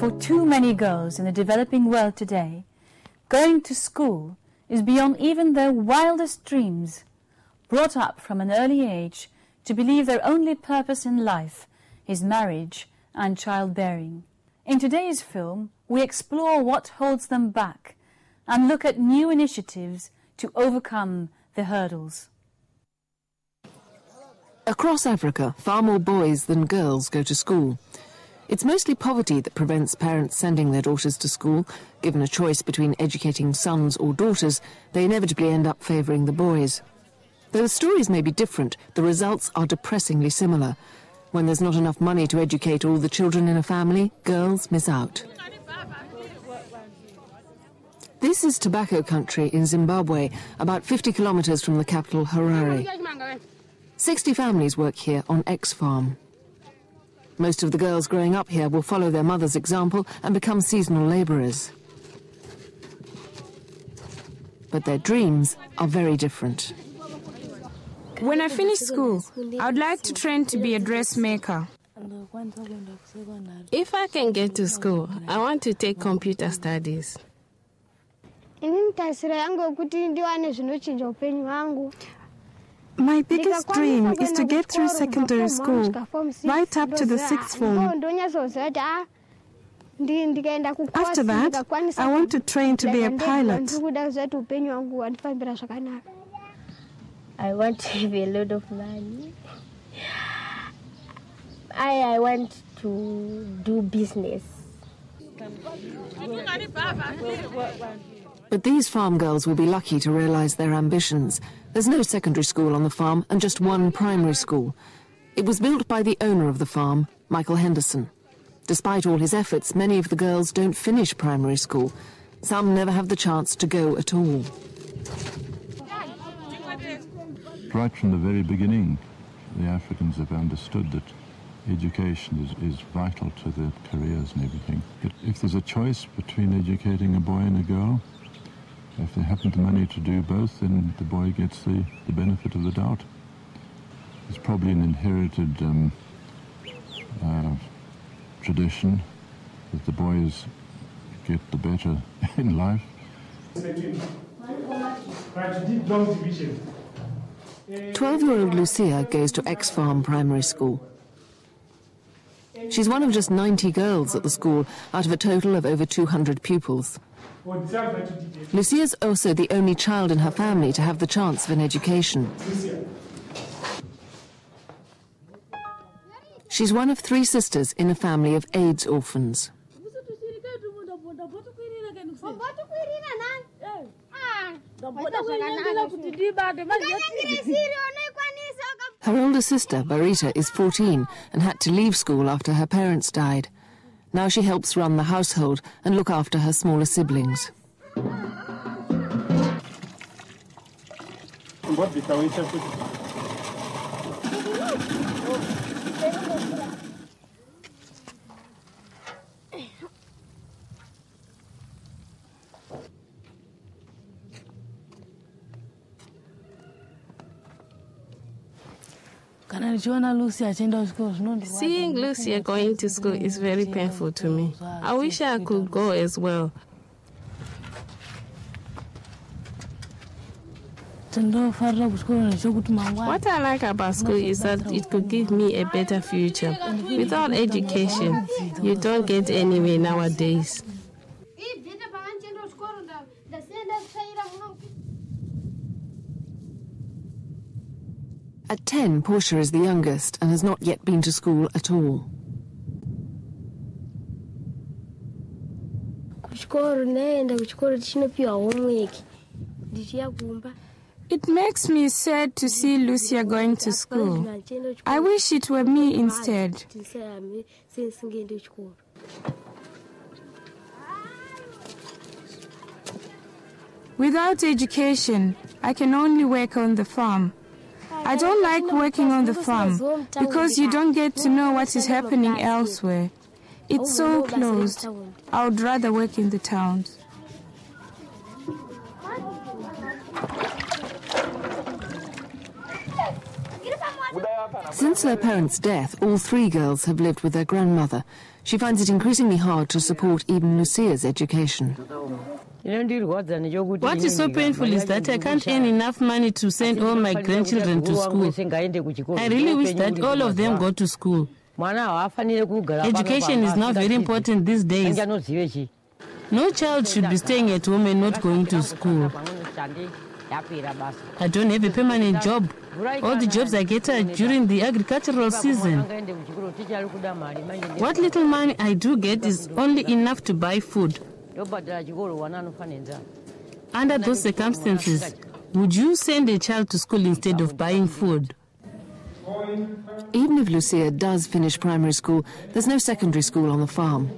For too many girls in the developing world today, going to school is beyond even their wildest dreams, brought up from an early age to believe their only purpose in life is marriage and childbearing. In today's film, we explore what holds them back and look at new initiatives to overcome the hurdles. Across Africa, far more boys than girls go to school. It's mostly poverty that prevents parents sending their daughters to school. Given a choice between educating sons or daughters, they inevitably end up favouring the boys. Though the stories may be different, the results are depressingly similar. When there's not enough money to educate all the children in a family, girls miss out. This is tobacco country in Zimbabwe, about 50 kilometres from the capital, Harare. 60 families work here on X Farm. Most of the girls growing up here will follow their mother's example and become seasonal labourers. But their dreams are very different. When I finish school, I would like to train to be a dressmaker. If I can get to school, I want to take computer studies. My biggest dream is to get through secondary school, right up to the 6th form. After that, I want to train to be a pilot. I want to have a lot of money. I want to do business. But these farm girls will be lucky to realise their ambitions. There's no secondary school on the farm and just one primary school. It was built by the owner of the farm, Michael Henderson. Despite all his efforts, many of the girls don't finish primary school. Some never have the chance to go at all. Right from the very beginning, the Africans have understood that education is vital to their careers and everything. But if there's a choice between educating a boy and a girl, if they happen the money to do both, then the boy gets the benefit of the doubt. It's probably an inherited tradition that the boys get the better in life. 12-year-old Lucia goes to X Farm Primary School. She's one of just 90 girls at the school out of a total of over 200 pupils. Lucia's also the only child in her family to have the chance of an education. She's one of 3 sisters in a family of AIDS orphans. Her older sister, Barita, is 14 and had to leave school after her parents died. Now she helps run the household and look after her smaller siblings. Seeing Lucia going to school is very painful to me. I wish I could go as well. What I like about school is that it could give me a better future. Without education, you don't get anywhere nowadays. At 10, Portia is the youngest and has not yet been to school at all. It makes me sad to see Lucia going to school. I wish it were me instead. Without education, I can only work on the farm. I don't like working on the farm because you don't get to know what is happening elsewhere. It's so closed. I would rather work in the towns. Since her parents' death, all 3 girls have lived with their grandmother. She finds it increasingly hard to support even Lucia's education. What is so painful is that I can't earn enough money to send all my grandchildren to school. I really wish that all of them go to school. Education is now very important these days. No child should be staying at home and not going to school. I don't have a permanent job. All the jobs I get are during the agricultural season. What little money I do get is only enough to buy food. Under those circumstances, would you send a child to school instead of buying food? Even if Lucia does finish primary school, there's no secondary school on the farm.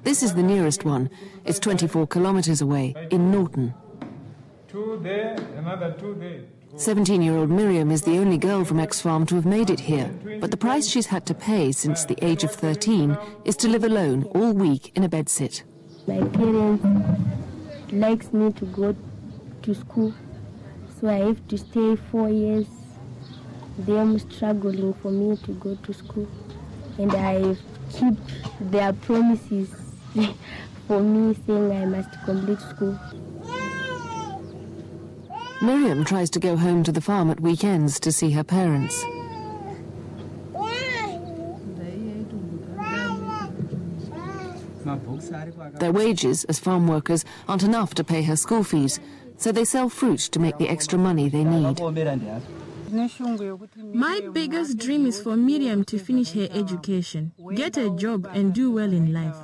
This is the nearest one. It's 24 kilometers away, in Norton. 2 there, another 2 there. 17-year-old Miriam is the only girl from X-Farm to have made it here, but the price she's had to pay since the age of 13 is to live alone all week in a bedsit. My parents likes me to go to school, so I have to stay 4 years. They are struggling for me to go to school, and I keep their promises for me, saying I must complete school. Miriam tries to go home to the farm at weekends to see her parents. Their wages as farm workers aren't enough to pay her school fees, so they sell fruit to make the extra money they need. My biggest dream is for Miriam to finish her education, get a job and do well in life.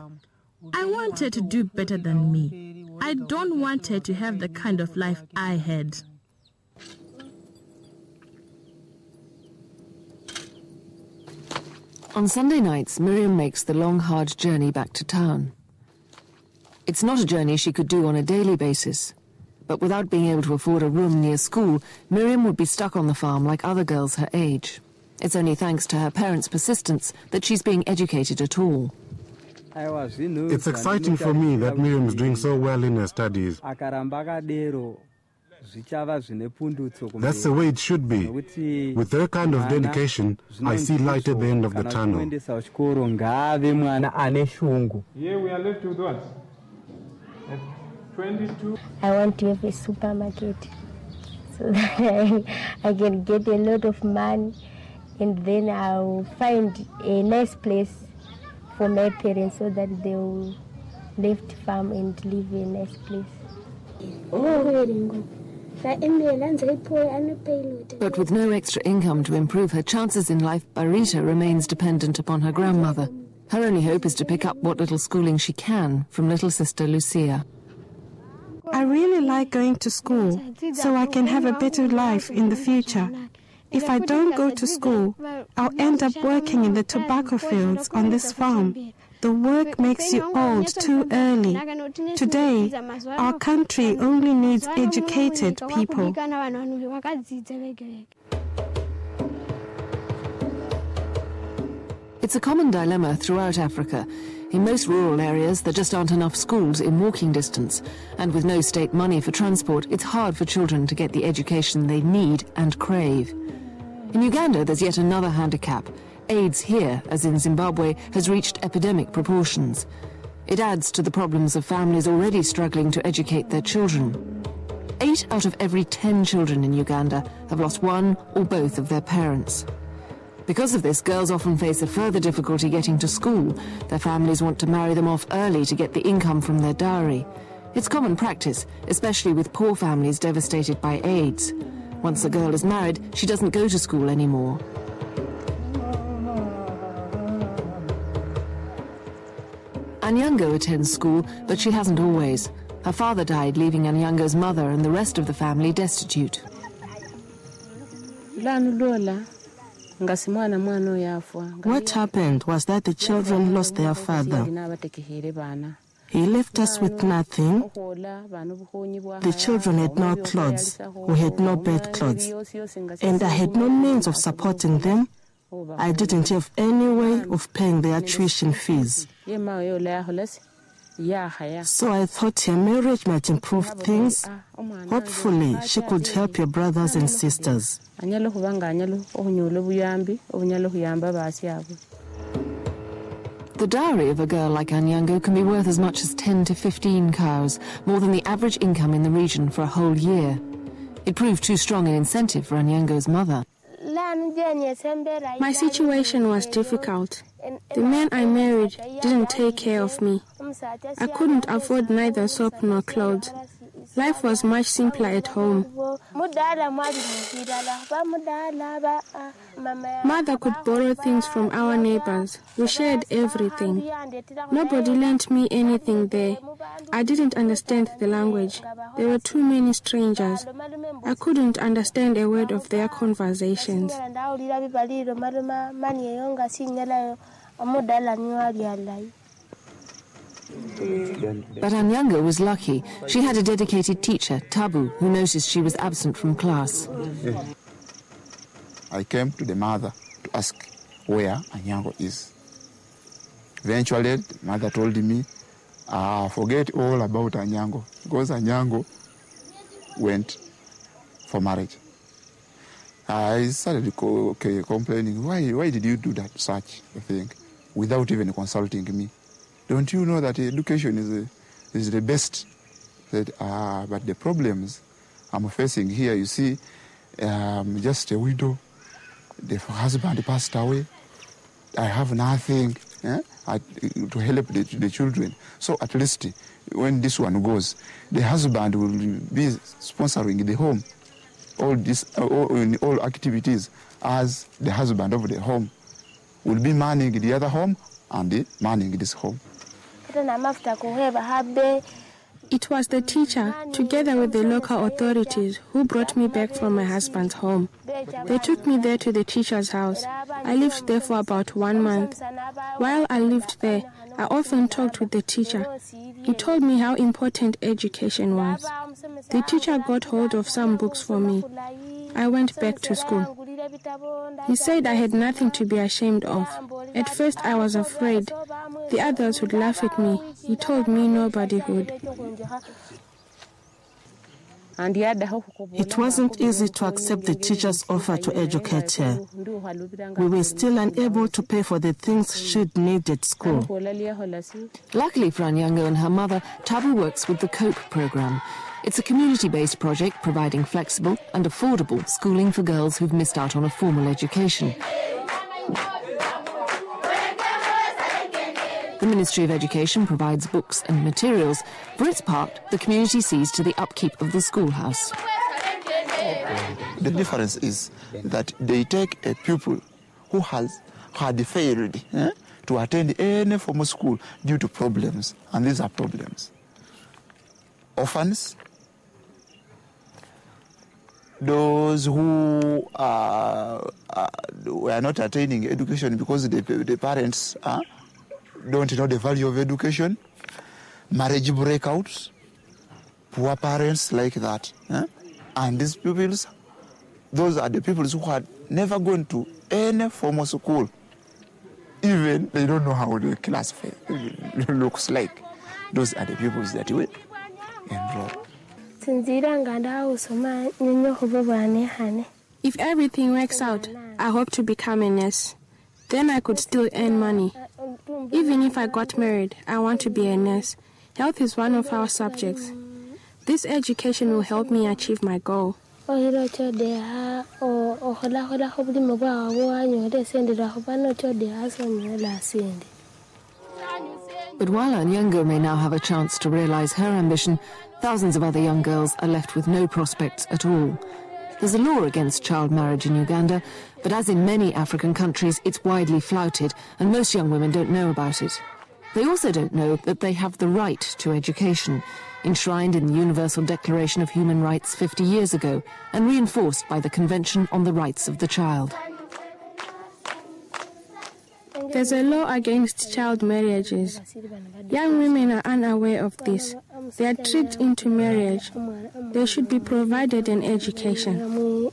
I want her to do better than me. I don't want her to have the kind of life I had. On Sunday nights, Miriam makes the long, hard journey back to town. It's not a journey she could do on a daily basis, but without being able to afford a room near school, Miriam would be stuck on the farm like other girls her age. It's only thanks to her parents' persistence that she's being educated at all. It's exciting for me that Miriam's doing so well in her studies. That's the way it should be. With her kind of dedication, I see light at the end of the tunnel. Here we are left with what? 22. I want to have a supermarket so that I can get a lot of money, and then I'll find a nice place for my parents so that they'll leave the farm and live in a nice place. But with no extra income to improve her chances in life, Barita remains dependent upon her grandmother. Her only hope is to pick up what little schooling she can from little sister Lucia. I really like going to school so I can have a better life in the future. If I don't go to school, I'll end up working in the tobacco fields on this farm. The work makes you old too early. Today, our country only needs educated people. It's a common dilemma throughout Africa. In most rural areas, there just aren't enough schools in walking distance, and with no state money for transport, it's hard for children to get the education they need and crave. In Uganda, there's yet another handicap. AIDS here, as in Zimbabwe, has reached epidemic proportions. It adds to the problems of families already struggling to educate their children. 8 out of every 10 children in Uganda have lost one or both of their parents. Because of this, girls often face a further difficulty getting to school. Their families want to marry them off early to get the income from their dowry. It's common practice, especially with poor families devastated by AIDS. Once a girl is married, she doesn't go to school anymore. Anyango attends school, but she hasn't always. Her father died, leaving Anyango's mother and the rest of the family destitute. What happened was that the children lost their father. He left us with nothing. The children had no clothes. We had no bed clothes. And I had no means of supporting them. I didn't have any way of paying their tuition fees. So I thought your marriage might improve things. Hopefully, she could help your brothers and sisters. The dowry of a girl like Anyango can be worth as much as 10 to 15 cows, more than the average income in the region for a whole year. It proved too strong an incentive for Anyango's mother. My situation was difficult. The man I married didn't take care of me. I couldn't afford neither soap nor clothes. Life was much simpler at home. Mother could borrow things from our neighbors. We shared everything. Nobody lent me anything there. I didn't understand the language. There were too many strangers. I couldn't understand a word of their conversations. But Anyango was lucky. She had a dedicated teacher, Tabu, who noticed she was absent from class. I came to the mother to ask where Anyango is. Eventually, the mother told me, forget all about Anyango, because Anyango went for marriage. I started complaining, why did you do that, such a thing, without even consulting me? Don't you know that education is the best? Said, but the problems I'm facing here, you see, just a widow. The husband passed away. I have nothing to help the children. So at least when this one goes, the husband will be sponsoring the home. All activities as the husband of the home will be manning the other home and manning this home. It was the teacher, together with the local authorities, who brought me back from my husband's home. They took me there to the teacher's house. I lived there for about 1 month. While I lived there, I often talked with the teacher. He told me how important education was. The teacher got hold of some books for me. I went back to school. He said I had nothing to be ashamed of. At first I was afraid. The others would laugh at me. He told me nobody would. It wasn't easy to accept the teacher's offer to educate her. We were still unable to pay for the things she'd need at school. Luckily for Anyango and her mother, Tabu works with the COPE program. It's a community-based project providing flexible and affordable schooling for girls who've missed out on a formal education. The Ministry of Education provides books and materials. For its part, the community sees to the upkeep of the schoolhouse. The difference is that they take a pupil who had failed to attend any formal school due to problems, and these are problems. Orphans, those who were not attaining education because the parents don't know the value of education, marriage breakouts, poor parents like that. And these pupils, those are the pupils who had never gone to any formal school. Even they don't know how the class looks like. Those are the pupils that will enroll. If everything works out, I hope to become a nurse. Then I could still earn money. Even if I got married, I want to be a nurse. Health is one of our subjects. This education will help me achieve my goal. But while Anyango may now have a chance to realize her ambition, thousands of other young girls are left with no prospects at all. There's a law against child marriage in Uganda, but as in many African countries, it's widely flouted, and most young women don't know about it. They also don't know that they have the right to education, enshrined in the Universal Declaration of Human Rights 50 years ago, and reinforced by the Convention on the Rights of the Child. There's a law against child marriages. Young women are unaware of this. They are tricked into marriage. They should be provided an education.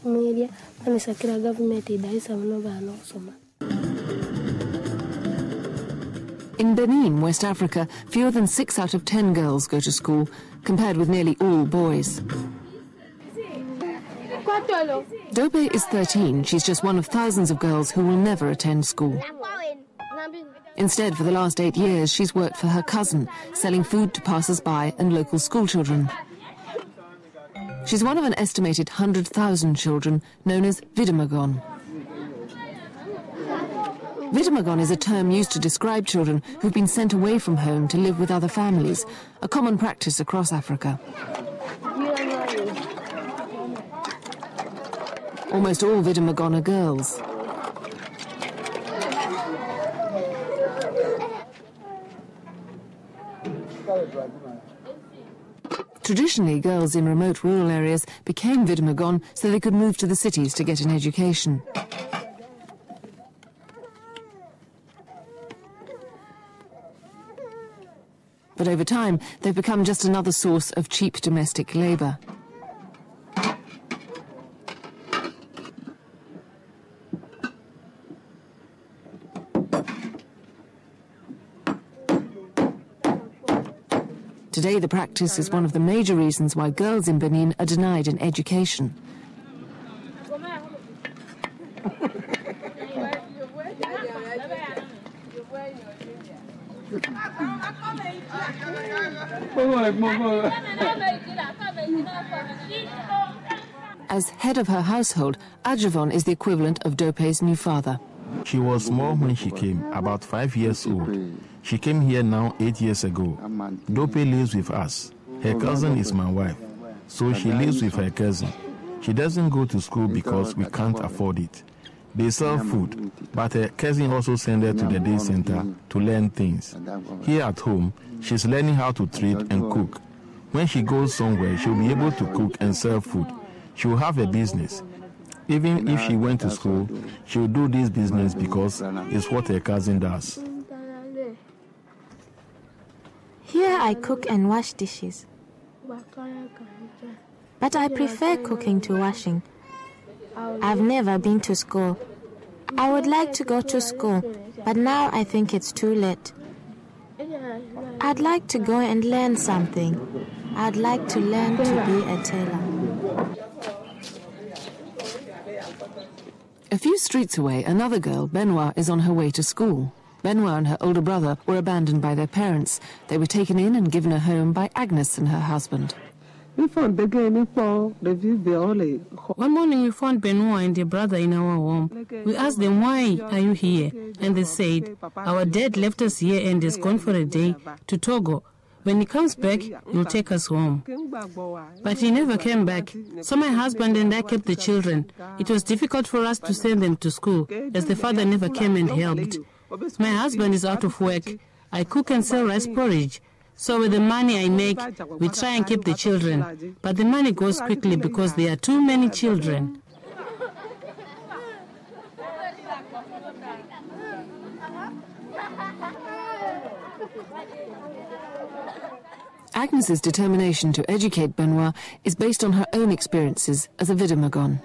In Benin, West Africa, fewer than 6 out of 10 girls go to school, compared with nearly all boys. Dope is 13. She's just one of thousands of girls who will never attend school. Instead, for the last 8 years, she's worked for her cousin, selling food to passers-by and local schoolchildren. She's one of an estimated 100,000 children known as Vidamagon. Vidamagon is a term used to describe children who've been sent away from home to live with other families, a common practice across Africa. Almost all Vidamagon are girls. Traditionally, girls in remote rural areas became Vidamagon so they could move to the cities to get an education. But over time, they've become just another source of cheap domestic labour. Today, the practice is one of the major reasons why girls in Benin are denied an education. As head of her household, Ajavon is the equivalent of Dope's new father. She was small when she came, about 5 years old. She came here now 8 years ago. Dope lives with us. Her cousin is my wife, so she lives with her cousin. She doesn't go to school because we can't afford it. They sell food, but her cousin also sends her to the day center to learn things. Here at home, she's learning how to trade and cook. When she goes somewhere, she'll be able to cook and sell food. She'll have a business. Even if she went to school, she'll do this business because it's what her cousin does. Here I cook and wash dishes. But I prefer cooking to washing. I've never been to school. I would like to go to school, but now I think it's too late. I'd like to go and learn something. I'd like to learn to be a tailor. A few streets away, another girl, Benoit, is on her way to school. Benoit and her older brother were abandoned by their parents. They were taken in and given a home by Agnes and her husband. One morning we found Benoit and their brother in our home. We asked them, "Why are you here?" And they said, "Our dad left us here and is gone for a day to Togo. When he comes back, he'll take us home." But he never came back, so my husband and I kept the children. It was difficult for us to send them to school, as the father never came and helped. My husband is out of work. I cook and sell rice porridge. So with the money I make, we try and keep the children. But the money goes quickly because there are too many children. Agnes's determination to educate Benoit is based on her own experiences as a Vidamagon.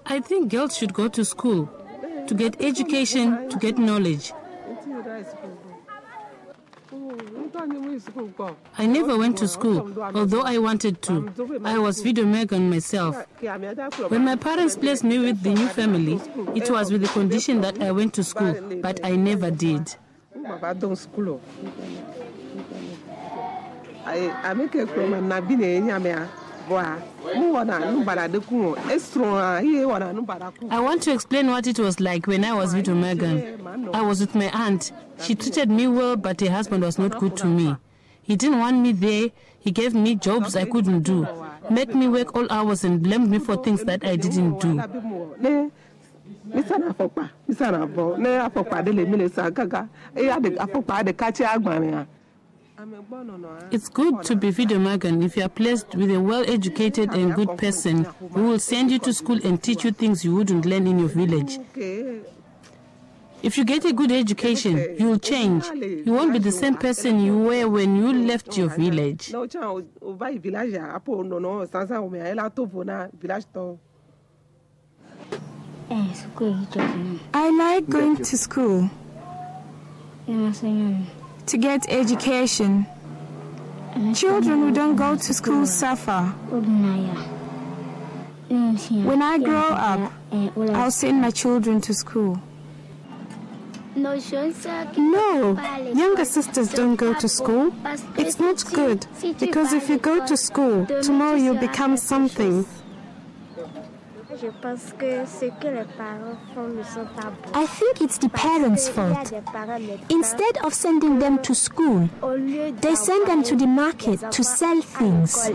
I think girls should go to school, to get education, to get knowledge. I never went to school, although I wanted to. I was Vidamagon myself. When my parents placed me with the new family, it was with the condition that I went to school, but I never did. I want to explain what it was like when I was Vidamagon. I was with my aunt. She treated me well, but her husband was not good to me. He didn't want me there. He gave me jobs I couldn't do, made me work all hours and blamed me for things that I didn't do. It's good to be Vidamagon if you are placed with a well-educated and good person who will send you to school and teach you things you wouldn't learn in your village. If you get a good education, you will change. You won't be the same person you were when you left your village. I like going to school. to get education. Children who don't go to school suffer. When I grow up, I'll send my children to school. No, younger sisters don't go to school. It's not good, because if you go to school, tomorrow you'll become something. I think it's the parents' fault. Instead of sending them to school, they send them to the market to sell things.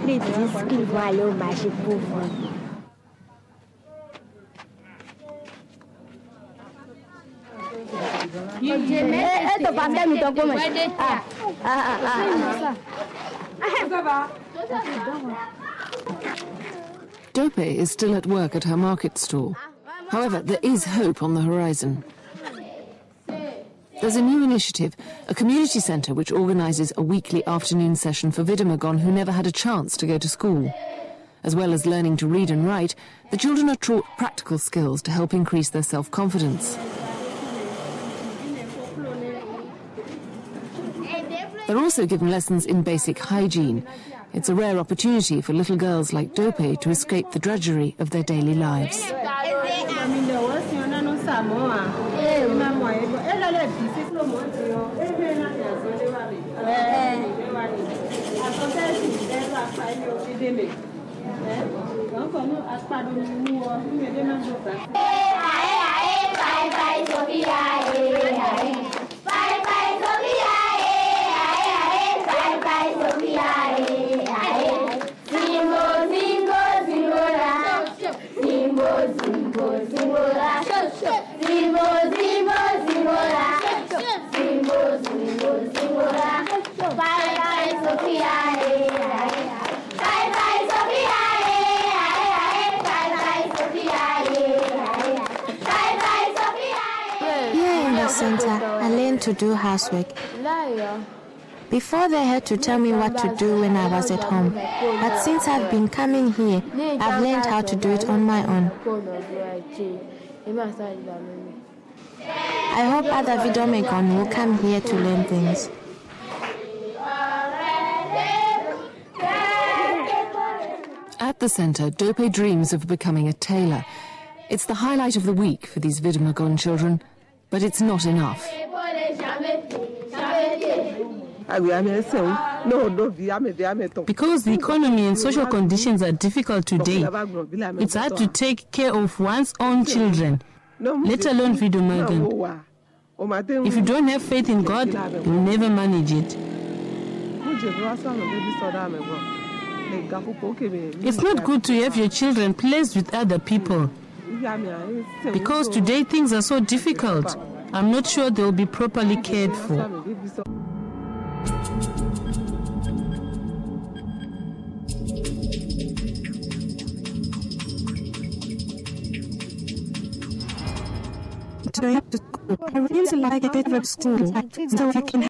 Dope is still at work at her market stall. However, there is hope on the horizon. There's a new initiative, a community centre which organises a weekly afternoon session for Vidamagon who never had a chance to go to school. As well as learning to read and write, the children are taught practical skills to help increase their self-confidence. They're also given lessons in basic hygiene. It's a rare opportunity for little girls like Dope to escape the drudgery of their daily lives. Center, I learned to do housework. Before they had to tell me what to do when I was at home, but since I've been coming here, I've learned how to do it on my own. I hope other Vidamagon will come here to learn things. At the centre, Dope dreams of becoming a tailor. It's the highlight of the week for these Vidamagon children. But it's not enough. Because the economy and social conditions are difficult today, it's hard to take care of one's own children, let alone Vidamagon. If you don't have faith in God, you'll never manage it. It's not good to have your children placed with other people. Because today things are so difficult, I'm not sure they'll be properly cared for. I really like a bit of school, so I can